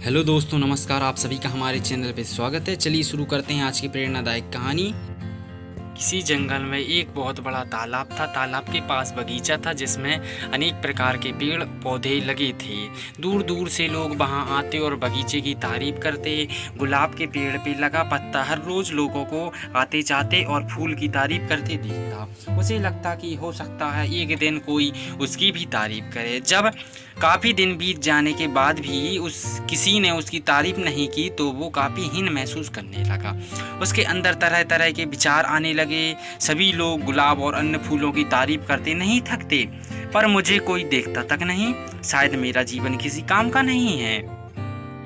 Hello दोस्तों, नमस्कार। आप सभी का हमारे चैनल पे स्वागत है। चलिए शुरू करते हैं आज की प्रेरणादायक कहानी। किसी जंगल में एक बहुत बड़ा तालाब था। तालाब के पास बगीचा था जिसमें अनेक प्रकार के पेड़ पौधे लगे थे। दूर दूर से लोग वहां आते और बगीचे की तारीफ करते। गुलाब के पेड़ पे लगा पत्ता हर रोज लोगों को आते जाते और फूल की तारीफ करते देखता। उसे लगता कि हो सकता है एक दिन कोई उसकी भी तारीफ करे। जब काफ़ी दिन बीत जाने के बाद भी किसी ने उसकी तारीफ नहीं की तो वो काफ़ी हीन महसूस करने लगा। उसके अंदर तरह तरह के विचार आने लगे। सभी लोग गुलाब और अन्य फूलों की तारीफ करते नहीं थकते, पर मुझे कोई देखता तक नहीं। शायद मेरा जीवन किसी काम का नहीं है।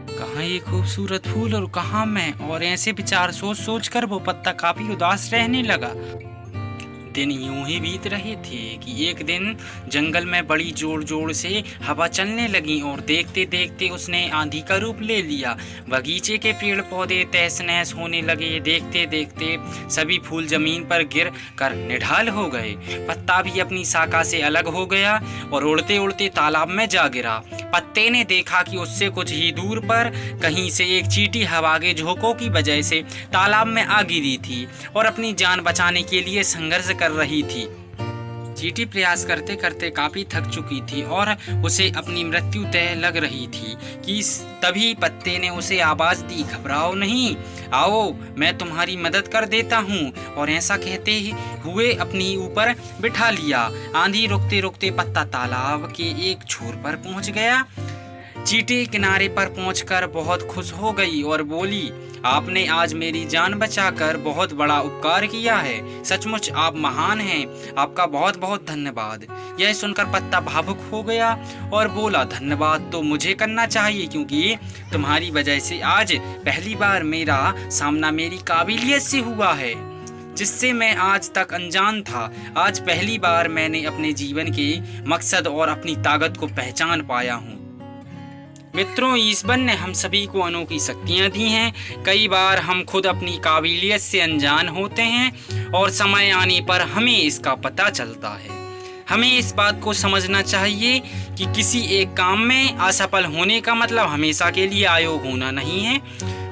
कहाँ ये खूबसूरत फूल और कहाँ मैं। और ऐसे विचार सोच सोच कर वो पत्ता काफी उदास रहने लगा। दिन यूं ही बीत रहे थे कि एक दिन जंगल में बड़ी जोर जोर से हवा चलने लगी और देखते देखते उसने आंधी का रूप ले लिया। बगीचे के पेड़ पौधे तहस नहस होने लगे। देखते देखते सभी फूल जमीन पर गिर कर निढाल हो गए। पत्ता भी अपनी शाखा से अलग हो गया और उड़ते उड़ते तालाब में जा गिरा। पत्ते ने देखा कि उससे कुछ ही दूर पर कहीं से एक चींटी हवा के झोंकों की वजह से तालाब में आ गिरी थी और अपनी जान बचाने के लिए संघर्ष कर रही थी। चींटी प्रयास करते करते काफी थक चुकी थी और उसे अपनी मृत्यु तय लग रही थी कि तभी पत्ते ने उसे आवाज दी, घबराओ नहीं, आओ मैं तुम्हारी मदद कर देता हूँ। और ऐसा कहते हुए अपनी ऊपर बिठा लिया। आंधी रुकते रुकते पत्ता तालाब के एक छोर पर पहुँच गया। चींटी किनारे पर पहुंचकर बहुत खुश हो गई और बोली, आपने आज मेरी जान बचाकर बहुत बड़ा उपकार किया है। सचमुच आप महान हैं। आपका बहुत बहुत धन्यवाद। यह सुनकर पत्ता भावुक हो गया और बोला, धन्यवाद तो मुझे करना चाहिए क्योंकि तुम्हारी वजह से आज पहली बार मेरा सामना मेरी काबिलियत से हुआ है, जिससे मैं आज तक अनजान था। आज पहली बार मैंने अपने जीवन के मकसद और अपनी ताकत को पहचान पाया हूँ। मित्रों, ईश्वर ने हम सभी को अनोखी शक्तियाँ दी हैं। कई बार हम खुद अपनी काबिलियत से अनजान होते हैं और समय आने पर हमें इसका पता चलता है। हमें इस बात को समझना चाहिए कि किसी एक काम में असफल होने का मतलब हमेशा के लिए अयोग्य होना नहीं है।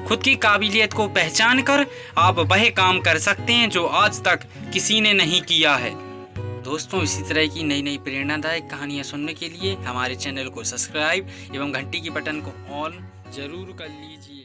खुद की काबिलियत को पहचान कर आप वह काम कर सकते हैं जो आज तक किसी ने नहीं किया है। दोस्तों, इसी तरह की नई नई प्रेरणादायक कहानियाँ सुनने के लिए हमारे चैनल को सब्सक्राइब एवं घंटी की बटन को ऑन जरूर कर लीजिए।